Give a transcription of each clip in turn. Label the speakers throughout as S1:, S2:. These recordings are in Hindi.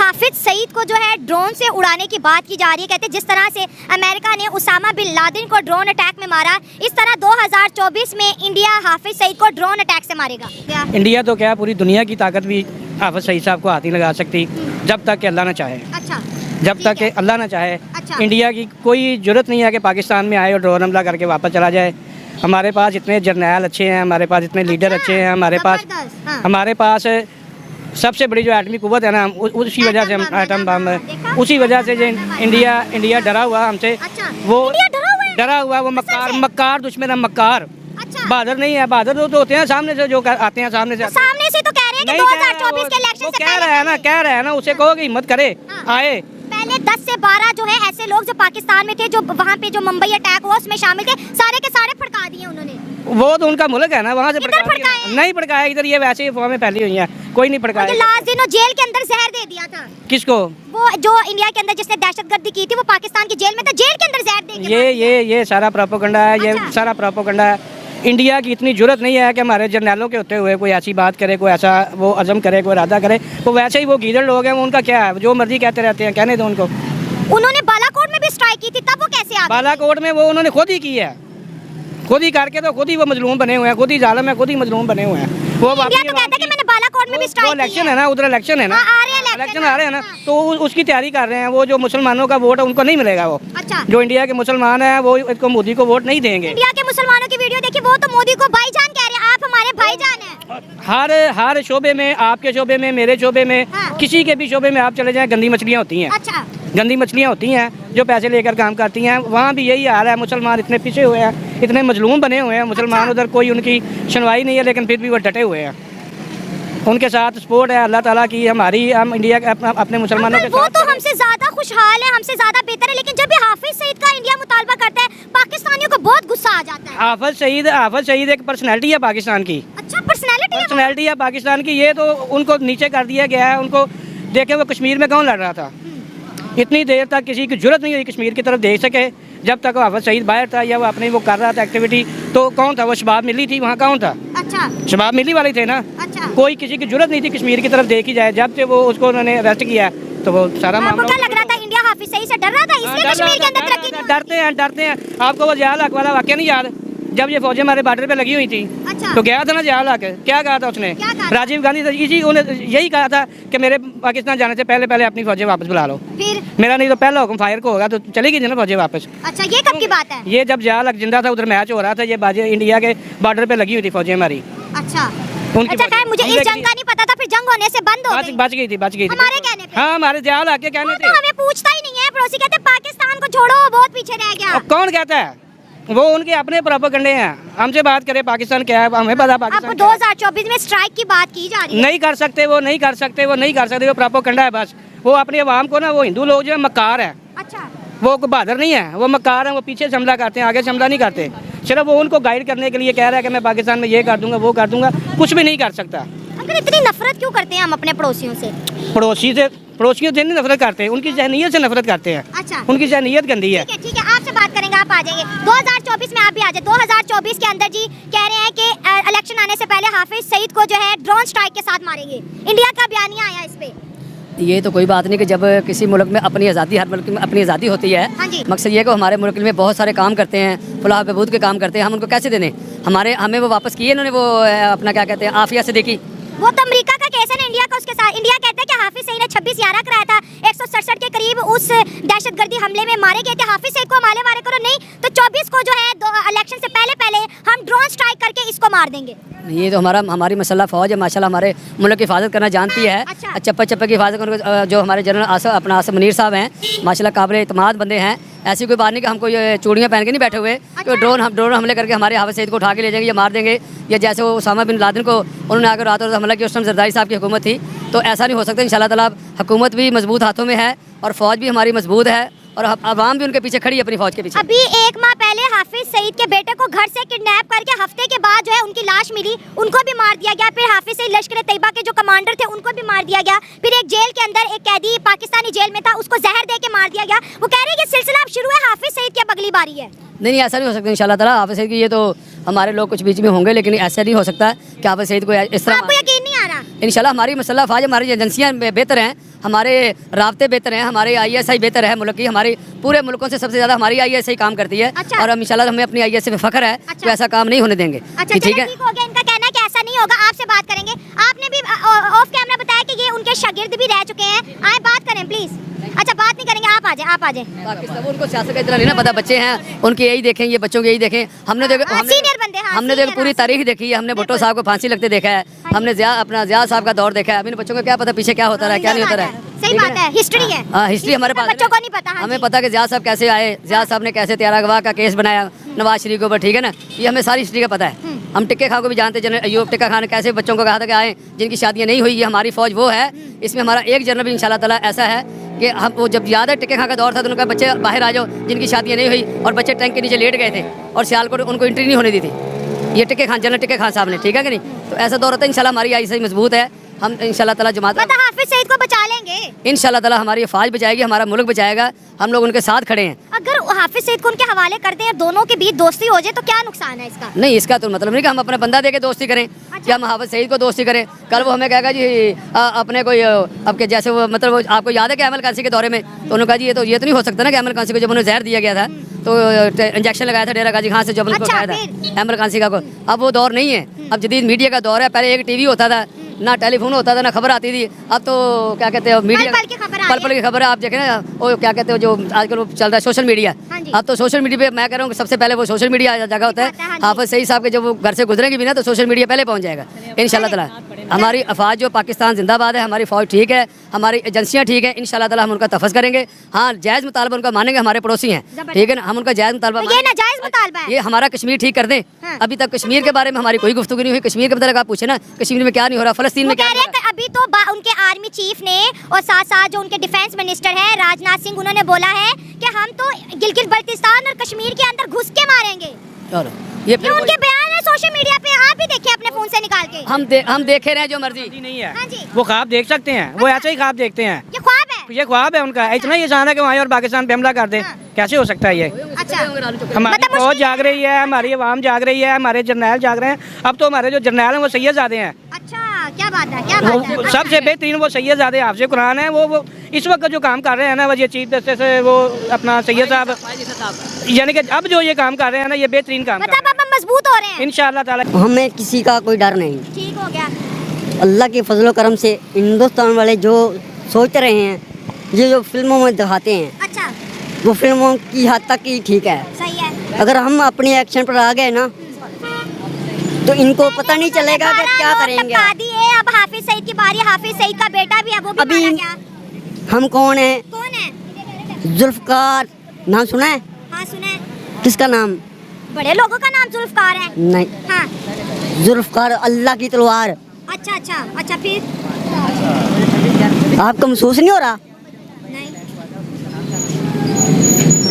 S1: हाफिज सईद को जो है ड्रोन से उड़ाने की बात की जा रही है। कहते हैं जिस तरह से अमेरिका ने उसामा बिन लादेन को ड्रोन अटैक में मारा, इस तरह 2024 में इंडिया हाफिज सईद को ड्रोन अटैक से मारेगा।
S2: इंडिया तो क्या पूरी दुनिया की ताकत भी हाफिज सईद साहब को हाथ नहीं लगा सकती जब तक कि अल्लाह ना चाहे।
S1: अच्छा,
S2: जब तक कि अल्लाह ना चाहे
S1: अच्छा।
S2: इंडिया की कोई जरूरत नहीं है कि पाकिस्तान में आए और ड्रोन हमला करके वापस चला जाए। हमारे पास इतने जर्नैल अच्छे हैं, हमारे पास इतने लीडर अच्छे हैं, हमारे पास सबसे बड़ी जो एटमी कुव्वत है ना, उसी वजह से हम एटम बम, उसी वजह से जो इंडिया डरा हुआ हमसे। वो डरा हुआ, वो मक्कार दुश्मन है, मक्कार। बहादुर नहीं है, बहादुर तो होते हैं सामने से, जो आते हैं सामने से
S1: तो कह रहे हैं कि 2024 के इलेक्शन से
S2: कह रहा है ना, उसे कहो कि हिम्मत करे आए।
S1: पहले 10 से 12 जो है ऐसे लोग जो पाकिस्तान में थे, जो वहाँ पे जो मुंबई अटैक हुआ उसमें शामिल थे, सारे के सारे फड़का दिए उन्होंने। वो
S2: तो उनका मुल्क है ना, वहाँ से नहीं फड़काया, इधर ये वैसे ही अफवाहें फैली हुई हैं, कोई नहीं फड़काया।
S1: लास्ट दिन जेल के अंदर जहर दे दिया था। किसको? वो जो इंडिया के अंदर जिसने दहशतगर्दी की थी, वो पाकिस्तान की जेल में था, जेल के अंदर जहर दे के
S2: ये सारा प्रोपेगेंडा है, ये सारा प्रोपेगेंडा है। इंडिया की इतनी जरूरत नहीं है कि हमारे जर्नैलों के होते हुए कोई ऐसी बात करे, कोई ऐसा वो अज़म करे, कोई इरादा करे। वो वैसे ही वो गीदड़ लोग हैं, उनका क्या है, जो मर्जी कहते रहते हैं, कहने दो उनको।
S1: उन्होंने बालाकोट में भी स्ट्राइक की थी, तब वो कैसे आ गए?
S2: बालाकोट में वो उन्होंने खुद ही की है, खुद ही करके तो खुद ही वो मजलूम बने हुए हैं, खुद ही जालिम है, खुद ही मजलूम बने हुए हैं। वो
S1: इंडिया तो कहता है कि मैंने बालाकोट में भी स्ट्राइक की है।
S2: इलेक्शन है ना, उधर इलेक्शन है ना, इलेक्शन आ रहे हैं ना, तो उसकी तैयारी कर रहे हैं। वो जो मुसलमानों का वोट है उनको नहीं मिलेगा। वो
S1: अच्छा,
S2: जो इंडिया के मुसलमान है वो इसको मोदी को वोट नहीं देंगे।
S1: इंडिया के मुसलमानों की वीडियो देखिए, वो तो मोदी को भाईजान कह रहे हैं, आप हमारे भाईजान हैं।
S2: हर शोबे में, आपके शोबे में, मेरे शोबे में, किसी के भी शोबे में आप चले जाएं, गंदी मछलियाँ होती हैं।
S1: अच्छा,
S2: गंदी मछलियाँ होती हैं जो पैसे लेकर काम करती हैं। वहाँ भी यही हाल है, मुसलमान इतने पीछे हुए हैं, इतने मजलूम बने हुए हैं मुसलमान। उधर कोई उनकी सुनवाई नहीं है, लेकिन फिर भी वो डटे हुए हैं। उनके साथ सपोर्ट है अल्लाह ताला की, हम इंडिया के अपने मुसलमानों के साथ।
S1: वो तो हमसे ज्यादा खुशहाल है, हमसे ज्यादा बेहतर है, लेकिन जब भी हाफिज सईद का इंडिया मुतालबा करता है, पाकिस्तानियों को बहुत गुस्सा आ जाता है।
S2: हाफिज सईद एक पर्सनैलिटी है पाकिस्तान की।
S1: अच्छा, पर्सनैलिटी
S2: है पाकिस्तान की। ये तो उनको नीचे कर दिया गया है। उनको देखे वो कश्मीर में कौन लड़ रहा था, इतनी देर तक किसी की जरूरत नहीं हुई कश्मीर की तरफ देख सके। जब तक हाफिज सईद बाहर था या वो अपने वो कर रहा था एक्टिविटी, तो कौन था वो? शबाब मिली थी, वहाँ कौन था? अच्छा, शबाब मिली वाले थे ना। अच्छा, कोई किसी की जरूरत नहीं थी कश्मीर की तरफ देखी जाए। जब से वो उसको उन्होंने अरेस्ट किया तो वो सारा मामला
S1: लग रहा था इंडिया हाफिज सईद से डर रहा था, इसलिए कश्मीर के अंदर तरक्की
S2: डरते हैं। आपको वो जिया हक वाला वाकया नहीं याद, जब ये फौजें हमारे बॉर्डर पे लगी हुई थी? अच्छा, तो गया था ना जिया हक, क्या कहा था उसने? राजीव गांधी यही कहा था कि मेरे पाकिस्तान जाने से पहले अपनी फौजें वापस बुला लो। फिर मेरा नहीं तो पहला हुक्म फायर को होगा, तो चलेगी ना फौजें वापस।
S1: अच्छा, ये कब की बात है?
S2: ये जब जिया हक जिंदा था, उधर मैच हो रहा था, ये बाजे इंडिया के बॉर्डर पे लगी हुई थी फौजें हमारी।
S1: अच्छा, खैर मुझे इस जंग का नहीं पता था, फिर जंग होने से बंद हो गई।
S2: बच गई थी
S1: हमारे कहने पे।
S2: हाँ, हमारे जिया हक के कहने थे।
S1: हमें पूछता ही नहीं है, पड़ोसी कहते पाकिस्तान को छोड़ो, बहुत पीछे रह गया।
S2: कौन कहता है? वो उनके अपने प्रोपेगेंडे हैं। हमसे बात करे पाकिस्तान क्या है, हमें पता पाकिस्तान।
S1: 2024 में स्ट्राइक की बात की जा रही है।
S2: नहीं कर सकते, वो प्रोपेगेंडा है बस। वो अपने अवाम को ना, वो हिंदू लोग जो है मक्कार है। अच्छा, वो बहादुर नहीं है, वो मक्कार है। वो पीछे से हमला करते हैं, आगे से हमला नहीं करते। सिर्फ वो उनको गाइड करने के लिए कह रहा है कि मैं पाकिस्तान में ये कर दूंगा, वो कर दूंगा, कुछ भी नहीं कर सकता।
S1: अंकल, इतनी नफरत क्यों करते हैं हम अपने पड़ोसियों से?
S2: पड़ोसियों से नहीं नफरत करते, उनकी जहनीत से नफरत करते हैं। अच्छा, उनकी जहनीत गंदी है।
S1: ठीक है, आपसे बात करेंगे, आप आ जाइए। 2024 में आप भी आ जाए। 2024 के अंदर जी कह रहे हैं कि इलेक्शन आने से पहले हाफिज सईद को जो है ड्रोन स्ट्राइक के साथ मारेंगे। इंडिया का बयानिया आया इस पे।
S3: ये तो कोई बात नहीं कि जब किसी मुल्क में अपनी आज़ादी, हर मुल्क में अपनी आज़ादी होती है। मकसद ये कि हमारे मुल्क में बहुत सारे काम करते हैं, फलाह बहबूद के काम करते हैं, हम उनको कैसे देने? हमें वो वापस किए इन्होंने, वो अपना क्या कहते हैं, आफिया से देखी।
S1: वो तो अमेरिका का केस है ना इंडिया का, उसके साथ। इंडिया कहता है कि हाफिज सईद ने 26/11 कराया था, 167 के करीब उस दहशतगर्दी हमले में मारे गए थे। हाफिज सईद को हमारे वाले करो नहीं तो 24 को जो है इलेक्शन से पहले हम ड्रोन स्ट्राइक करके इसको मार देंगे।
S3: ये तो हमारी मसल्ला फौज है, माशाल्लाह हमारे मुल्क की हिफाजत करना जानती है। अच्छा, चप्पे की हिफाजत करना। जो हमारे जनरल आसिफ मुनीर साहब हैं, माशाल्लाह काबिल इत्मीनान बंदे हैं। ऐसी कोई बात नहीं कि हमको ये चूड़ियाँ पहन के नहीं बैठे हुए। अच्छा, तो ड्रोन हमले करके हमारे हाफिज सईद को उठा के ले जाएंगे या मार देंगे। या जैसे वो उसामा बिन लादेन को उन्होंने आकर रातों रात हमला किया, उस टाइम जरदारी साहब की हुकूमत थी। तो ऐसा नहीं हो सकता। इंशाल्लाह ताला हुकूमत भी मजबूत हाथों में है और फौज भी हमारी मजबूत है और अवाम भी उनके पीछे खड़ी है, अपनी फौज के पीछे।
S1: अभी 1 माह पहले हाफिज सईद के बेटे को घर से किडनैप करके हफ्ते के बाद जो है उनकी लाश मिली, उनको भी मार दिया गया। फिर हाफिज सईद लश्कर तैयबा के जो कमांडर थे उनको भी मार दिया गया। फिर एक जेल के अंदर एक कैदी पाकिस्तानी जेल में था, उसको जहर दे के मार दिया गया। वो कह रहे हैं कि सिलसिला अब शुरू है हाफिज सईद के अगली बारी है?
S3: नहीं ऐसा नहीं हो सकता इंशाल्लाह ताला। हाफिज सईद की ये तो हमारे लोग कुछ बीच में होंगे, लेकिन ऐसा नहीं हो सकता कि हाफिज सईद को इस तरह।
S1: आपको यकीन नहीं आ रहा?
S3: इंशाल्लाह हमारी मसल्ला फ़ौज, हमारी एजेंसियाँ बेहतर हैं, हमारे राब्ते बेहतर हैं, हमारे ISI बेहतर है मुल्क की, हमारी पूरे मुल्कों से सबसे ज़्यादा हमारी ISI काम करती है।
S1: अच्छा।
S3: और हम इंशाल्लाह हमें अपनी ISI पे फख्र है।
S1: अच्छा।
S3: तो ऐसा काम नहीं होने देंगे।
S1: अच्छा
S3: ठीक है,
S1: ठीक हो गया, इनका कहना है कि ऐसा नहीं होगा। आपसे बात करेंगे। आपने भी ऑफ कैमरा बताया कि ये उनके शागिर्द भी रह चुके हैं। आए बात करें प्लीज। अच्छा बात नहीं करेंगे, आप आ जाए, आप आ जाए।
S3: पाकिस्तान उनको सियासत का इतना नहीं ना पता, बच्चे हैं उनके यही देखें, ये बच्चों के यही देखें। हमने देखो
S1: सीनियर बंदे, हाँ,
S3: हमने देखो
S1: senior,
S3: पूरी
S1: हाँ,
S3: तारीख देखी है, हमने भुट्टो साहब को फांसी लगते देखा है, हमने अपना ज़िया साहब का दौर देखा है। अभी इन बच्चों को क्या पता पीछे क्या होता रहा, क्या नहीं होता रहा।
S1: सही बात है, हिस्ट्री है।
S3: हाँ, हिस्ट्री हमारे पास
S1: बच्चों को नहीं पता। हाँ
S3: हमें
S1: जी।
S3: पता कि ज़िया साहब कैसे आए, ज़िया साहब ने कैसे त्यारा गवाह का केस बनाया नवाज शरीफ के ऊपर, ठीक है ना, ये हमें सारी हिस्ट्री का पता है। हम टिक्के खां को भी जानते हैं, जनरल अयूब टिक्का खान ने कैसे बच्चों को कहा था कि आए जिनकी शादियाँ नहीं हुई, ये हमारी फौज वो है। इसमें हमारा एक जनरल भी इंशाल्लाह ताला ऐसा है कि हम वो जब याद है टिक्के खां का दौर था तो उनका बच्चे बाहर आ जाओ जिनकी शादियाँ नहीं हुई, और बच्चे टैंक के नीचे लेट गए थे और सियालकोट उनको एंट्री नहीं होने दी थी। ये टिक्के खान, जनरल टिक्के खान साहब ने, ठीक है कि नहीं। तो ऐसा दौर होता है। इंशाल्लाह हमारी ISI मजबूत है, हम इंशाल्लाह ताला जमात
S1: मतलब हाफिज सईद को बचा लेंगे
S3: इंशाल्लाह ताला, हमारी फौज बचाएगी, हमारा मुल्क बचाएगा, हम लोग उनके साथ खड़े हैं।
S1: अगर हाफिज सईद को उनके हवाले कर दें, दोनों के बीच दोस्ती हो जाए तो क्या नुकसान है इसका?
S3: नहीं, इसका तो मतलब नहीं कि हम अपना बंदा दे के दोस्ती करें, कि हम हाफिज सईद को दोस्ती करें। कल वो हमें कहेगा जी अपने कोई अब के जैसे वो मतलब वो आपको याद है कि अहमद कासी के दौरे में तो उन्होंने कहा जी ये तो नहीं हो सकता ना कि अहमद कासी को जब उन्हें जहर दिया गया था तो इंजेक्शन लगाया था डेरा गाजी खान से, जब उनको
S1: अच्छा,
S3: खाया था अहमद कासी का को। अब वो दौर नहीं है, अब जदीद मीडिया का दौर है। पहले एक टीवी होता था, ना टेलीफोन होता था, ना खबर आती थी। अब तो क्या कहते हैं मीडिया,
S1: पल-पल की खबर आ
S3: पल-पल की खबर आप देखें ना, वो क्या कहते हो जो आजकल वो चल रहा है सोशल मीडिया।
S1: हाँ जी।
S3: अब तो सोशल मीडिया पे मैं कह रहा हूँ सबसे पहले वो सोशल मीडिया जगह होता
S1: हाँ
S3: है।
S1: जी।
S3: हाफिज सईद साहब के जब वो घर से गुजरेंगे भी ना तो सोशल मीडिया पहले पहुँच जाएगा इंशाल्लाह ताला। हमारी अफवाज जो पाकिस्तान जिंदाबाद है, हमारी फौज ठीक है, हमारी एजेंसियाँ ठीक है, इंशाल्लाह ताला हम उनका तफज़ करेंगे। हाँ, जायज़ मुतालबा उनका मानेंगे, हमारे पड़ोसी हैं, ठीक है ना, हम उनका जायज़ मुतालबा
S1: तो ये नाजायज मुतालबा है।
S3: ये हमारा कश्मीर ठीक कर दें।
S1: हाँ।
S3: अभी तक कश्मीर के बारे में हमारी कोई गुफ्तगू नहीं हुई। कश्मीर के मतलब आप पूछे ना कश्मीर में क्या नहीं हो रहा, फलस्तीन
S1: वो
S3: में क्या
S1: कह
S3: नहीं
S1: रहे
S3: हो
S1: हैं कि अभी तो उनके आर्मी चीफ ने और साथ साथ जो उनके डिफेंस मिनिस्टर है राजनाथ सिंह, उन्होंने बोला है कि हम तो गिलगित बल्तिस्तान और कश्मीर के अंदर घुस के मारेंगे।
S3: रहा। और ये
S1: ये
S3: फिर
S1: उनके बयान है सोशल मीडिया पे, आप भी देखिए अपने फोन से निकाल के।
S3: हम देखे रहे जो मर्जी।
S2: नहीं है,
S1: हाँ जी।
S2: वो ख्वाब देख सकते हैं, वो ऐसे ही ख्वाब देखते हैं।
S1: ये ख्वाब है?
S2: ये ख्वाब है उनका, इतना ही आसान है कि वहाँ और पाकिस्तान पे हमला कर दे।
S1: हाँ।
S2: कैसे हो सकता है ये?
S1: अच्छा।
S2: हमारी
S1: मतलब
S2: फौज जाग रही है, हमारी अवाम जाग रही है, हमारे जर्नैल जाग रहे हैं। अब तो हमारे जो जर्नैल हैं वो सैयदजादे हैं।
S1: अच्छा, क्या बात है, क्या बात है।
S2: वो सबसे बेहतरीन वो सैयदजादे हाफ़िज़ कुरान है। वो इस वक्त जो काम कर रहे हैं ना, वो ये चीफ जस्टिस से वो अपना सैयद साहब, यानी कि अब जो ये काम कर रहे हैं ना, ये बेहतरीन काम कर
S1: मतलब अब हम मजबूत हो रहे
S2: रहे हैं
S1: हैं।
S2: इंशाअल्लाह ताला।
S4: हमें किसी का कोई डर नहीं।
S1: ठीक हो गया।
S4: अल्लाह के फजलो करम से हिंदुस्तान वाले जो सोच रहे हैं, ये जो फिल्मों में दिखाते हैं,
S1: अच्छा,
S4: वो फिल्मों की हद तक ही ठीक है।
S1: सही है।
S4: अगर हम अपने एक्शन पर आ गए ना तो इनको पता नहीं चलेगा कि क्या करेंगे।
S1: अब हाफिज सईद की बारी, हाफिज सईद का बेटा भी है, वो भी
S4: अभी
S1: मारा गया।
S4: हम कौन है?
S1: कौन है?
S4: जुल्फकार नाम सुना है?
S1: हाँ सुना है।
S4: किसका नाम?
S1: बड़े लोगों का नाम जुल्फकार है।
S4: नहीं,
S1: हाँ।
S4: जुल्फकार अल्लाह की तलवार।
S1: अच्छा अच्छा अच्छा, फिर?
S4: आपको महसूस नहीं हो रहा?
S1: नहीं।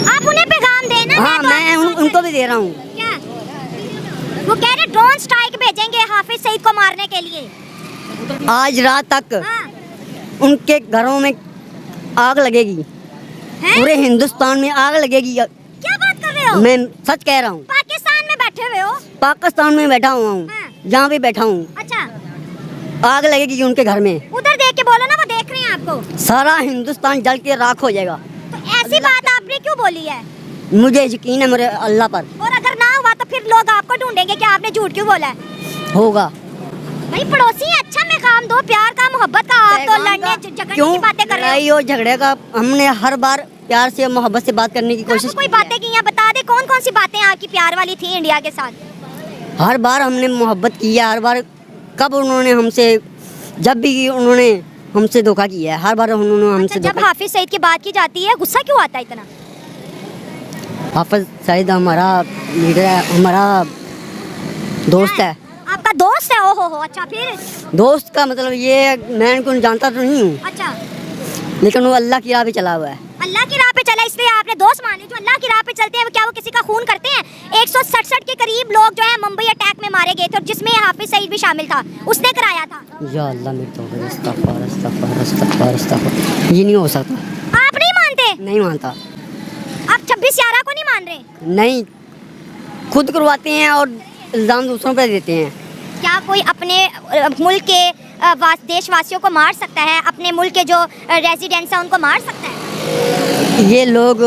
S1: आप उन्हें पैगाम देना।
S4: हाँ,
S1: तो
S4: मैं उनको भी दे रहा हूँ।
S1: क्या? वो कह रहे ड्रोन स्ट्राइक भेजेंगे हाफिज सईद को मारने के लिए।
S4: आज रात तक
S1: हाँ।
S4: उनके घरों में आग लगेगी,
S1: हैं?
S4: पूरे हिंदुस्तान में आग लगेगी।
S1: क्या बात कर रहे हो?
S4: मैं सच कह रहा हूँ।
S1: पाकिस्तान में बैठे हुए हो?
S4: पाकिस्तान में बैठा हुआ हूँ,
S1: हाँ।
S4: जहाँ भी बैठा हूँ,
S1: अच्छा,
S4: आग लगेगी उनके घर में।
S1: उधर देख के बोलो ना, वो देख रहे हैं आपको।
S4: सारा हिंदुस्तान जल के राख हो जाएगा।
S1: तो ऐसी बात आपने क्यों बोली है?
S4: मुझे यकीन है मेरे अल्लाह पर।
S1: और अगर ना हुआ तो फिर लोग आपको ढूंढेंगे कि आपने झूठ क्यों बोला है।
S4: होगा।
S1: भाई पड़ोसी है, अच्छा में काम दो, प्यार का, मोहब्बत का। आप तो लड़ने झगड़ने
S4: क्यों
S1: की बातें कर रहे
S4: लड़ाई
S1: हो।
S4: और झगड़े का? हमने हर बार प्यार से मोहब्बत से बात करने की कोशिश
S1: आपको कोई
S4: की है।
S1: बातें की हैं, बता दे कौन कौन सी बातें आपकी प्यार वाली थी इंडिया के साथ?
S4: हर बार हमने मोहब्बत की है। हर बार कब उन्होंने हमसे, जब भी उन्होंने हमसे धोखा किया है, हर बार उन्होंने
S1: अच्छा,
S4: हमसे
S1: जब
S4: धोखा।
S1: हाफिज सईद की बात की जाती है गुस्सा क्यों आता है इतना?
S4: हाफिज सईद हमारा लीडर है, हमारा दोस्त है।
S1: आपका दोस्त है? ओहो हो, अच्छा फिर?
S4: दोस्त का मतलब ये, मैं उनको जानता तो नहीं हूँ,
S1: अच्छा,
S4: लेकिन वो अल्लाह की राह पे चला हुआ है।
S1: अल्लाह की राह पे चला इसलिए आपने दोस्त मान लिया। जो अल्लाह की राह पे चलते हैं वो क्या वो किसी का खून करते हैं? 167 के करीब लोग जो है मुंबई अटैक में मारे गए थे, और जिसमें हाफिज सईद भी शामिल था, उसने कराया था।
S4: या अल्लाह मेरे तौबा, इस्तगफार इस्तगफार इस्तगफार इस्तगफार। ये नहीं हो सकता।
S1: आप नहीं मानते?
S4: नहीं मानता।
S1: आप 26/11 को नहीं मान रहे?
S4: नहीं, खुद करवाते हैं और इल्ज़ाम दूसरों पर देते हैं।
S1: क्या कोई अपने मुल्क के देशवासियों को मार सकता है? अपने मुल्क के जो रेजिडेंट्स हैं उनको मार सकता है?
S4: ये लोग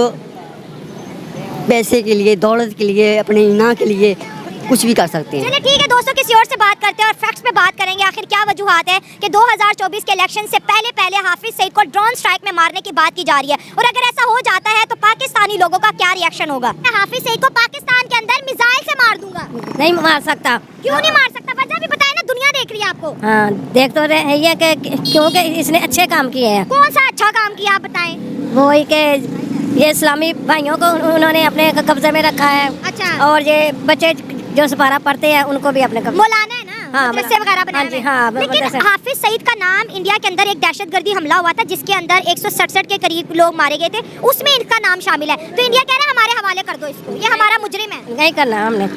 S4: पैसे के लिए, दौलत के लिए, अपने इना के लिए कुछ भी कर सकते हैं।
S1: चलिए ठीक है दोस्तों, किसी और से बात करते हैं और फैक्ट्स पे बात करेंगे। आखिर क्या वजूहात है कि 2024 के इलेक्शन से पहले हाफिज सईद को ड्रोन स्ट्राइक में मारने की बात की जा रही है, और अगर ऐसा हो जाता है तो पाकिस्तानी लोगों का क्या रिएक्शन होगा? मैं हाफिज सईद को पाकिस्तान के अंदर मिसाइल से मार दूंगा।
S5: नहीं मार सकता।
S1: क्यों नहीं मार सकता? वजह भी बताए ना, दुनिया देख रही है आपको।
S5: हाँ, देख तो रहे हैं कि क्योंकि इसने अच्छे काम किए हैं।
S1: कौन सा अच्छा काम किया आप बताएं?
S5: वो ही के ये इस्लामी भाइयों को उन्होंने अपने कब्जे में रखा है।
S1: अच्छा।
S5: और ये बच्चे जो सपारा पढ़ते हैं उनको भी अपने कब्जे।
S1: मौलाना है ना,
S5: हाँ,
S1: मदरसे वगैरह बनाए
S5: हाँ जी,
S1: हुए।
S5: हाँ,
S1: लेकिन
S5: मदरसे।
S1: हाफिज सईद का नाम, इंडिया के अंदर एक दहशतगर्दी हमला हुआ था जिसके अंदर 167 के करीब लोग मारे गए थे, उसमें इनका नाम शामिल है। तो इंडिया कह रहा है हमारे हवाले कर दो इसको, ये हमारा मुजरिम है।
S5: नहीं करना, हमने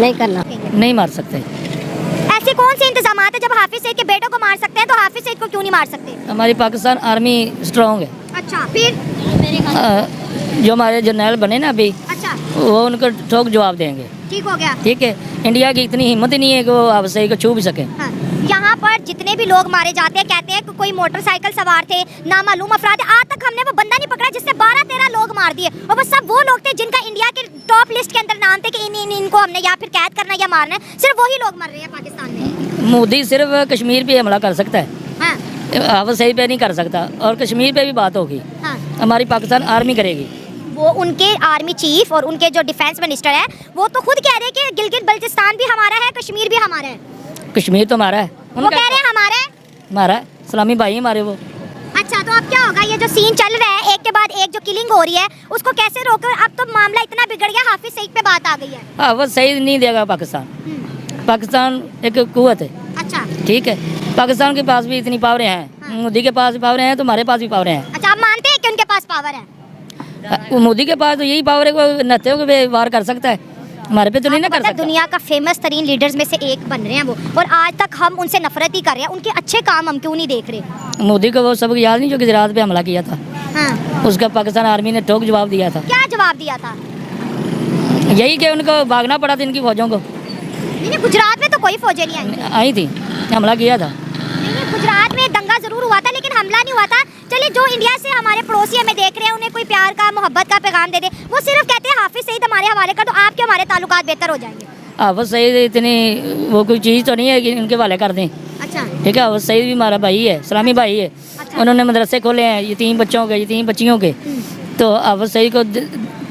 S5: नहीं करना।
S3: नहीं मार सकते।
S1: ऐसे कौन से इंतजाम है जब हाफिज सईद के बेटों को मार सकते हैं तो हाफिज सईद को क्यों नहीं मार सकते?
S3: हमारी पाकिस्तान आर्मी स्ट्रॉन्ग है।
S1: अच्छा, फिर?
S3: जो हमारे जर्नल बने ना अभी,
S1: अच्छा,
S3: वो उनको ठोक जवाब देंगे।
S1: ठीक हो गया।
S3: ठीक है, इंडिया की इतनी हिम्मत ही नहीं है कि वो हाफिज सईद को छू भी सके।
S1: हाँ। यहाँ पर जितने भी लोग मारे जाते हैं कहते हैं कि कोई मोटरसाइकिल सवार थे, नामालूम अफराद। आज तक हमने वो बंदा नहीं पकड़ा जिससे 12-13 लोग मार दिए, और वो सब वो लोग थे जिनका इंडिया के टॉप लिस्ट के अंदर नाम थे कि इनको हमने या फिर कैद करना या मारना है। सिर्फ वही लोग मर रहे हैं पाकिस्तान में।
S3: मोदी सिर्फ कश्मीर पे हमला कर सकता है,
S1: हाँ,
S3: हाफिज सईद पे नहीं कर सकता। और कश्मीर पे भी बात होगी,
S1: हाँ।
S3: हमारी पाकिस्तान आर्मी करेगी।
S1: वो उनके आर्मी चीफ और उनके जो डिफेंस मिनिस्टर है वो तो खुद कह रहे हैं कि गिलगित बल्चिस्तान भी हमारा है, कश्मीर भी हमारा है।
S3: कश्मीर तो हमारा है।
S1: वो कह रहे हैं हमारा है।
S3: हमारा है, इस्लामी भाई हमारे वो।
S1: अच्छा, तो अब क्या होगा? ये जो सीन चल रहा है, एक के बाद एक जो किलिंग हो रही है, उसको कैसे रोको? अब तो मामला इतना बिगड़ गया, हाफिज सईद पे बात आ गई है।
S3: हाफिज सईद नहीं देगा पाकिस्तान। पाकिस्तान एक कुव्वत है।
S1: अच्छा,
S3: ठीक है, पाकिस्तान के पास भी इतनी पावरें हैं, मोदी के पास भी पावरें हैं, तो हमारे पास भी पावरें हैं।
S1: अच्छा, आप मानते हैं कि उनके पास पावर है?
S3: मोदी के पास तो यही पावर है, वो नत्थे को वार कर सकता है, हमारे पे तो नहीं ना कर सकता।
S1: दुनिया का फेमस तरीन लीडर्स में से एक बन रहे हैं वो, और आज तक हम उनसे नफरत ही कर रहे हैं। उनके अच्छे काम हम क्यों नहीं देख रहे?
S3: मोदी को वो सब याद नहीं जो गुजरात पे हमला किया था,
S1: हाँ।
S3: उसका पाकिस्तान आर्मी ने ठोक जवाब दिया था।
S1: क्या जवाब दिया था?
S3: यही कि उनको भागना पड़ा था इनकी फौजों को।
S1: नहीं, गुजरात में तो कोई फौजें नहीं
S3: आई थी, हमला किया था।
S1: नहीं, गुजरात में दंगा जरूर हुआ था लेकिन हमला नहीं हुआ था। चलिए, जो इंडिया से हमारे पड़ोसी हमें देख रहे हैं, उन्हें कोई प्यार का, मोहब्बत का पैगाम दे दे। वो सिर्फ कहते हैं हाफिज सईद हमारे हवाले कर दो, आपके हमारे ताल्लुकात बेहतर हो जाएंगे।
S3: हाफिज सईद इतनी वो कोई चीज़ तो नहीं है कि इनके हवाले कर दें।
S1: अच्छा,
S3: ठीक है, हाफिज सईद भी हमारा भाई है, इस्लामी भाई है।
S1: अच्छा।
S3: उन्होंने मदरसे खोले हैं यतीम बच्चों के, यतीम बच्चियों के। तो हाफिज सईद को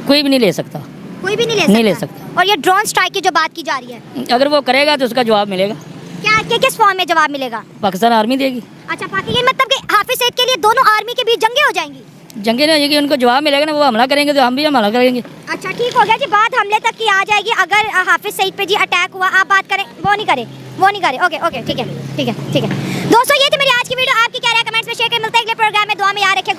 S3: कोई भी नहीं ले सकता,
S1: कोई भी
S3: नहीं ले सकता।
S1: और ये ड्रोन स्ट्राइक की जो बात की जा रही है,
S3: अगर वो करेगा तो उसका जवाब मिलेगा।
S1: क्या किस फॉर्म में जवाब मिलेगा?
S3: पाकिस्तान आर्मी देगी।
S1: अच्छा, पाकिस्तान मतलब कि हाफिज सईद के लिए दोनों आर्मी के बीच जंगें हो जाएंगी?
S3: जंगे नहीं होगी, उनको जवाब मिलेगा ना, वो हमला करेंगे तो हम भी हमला करेंगे।
S1: अच्छा, ठीक हो गया जी, बात हमले तक की आ जाएगी। अगर हाफिज सईद पे जी अटैक हुआ, आप बात करें, वो नहीं करे। ओके, ठीक है। दोस्तों, ये थी मेरी आज की वीडियो। आपकी क्या राय कमेंट्स में शेयर करें। मिलते हैं अगले प्रोग्राम में। दुआ में याद रखें।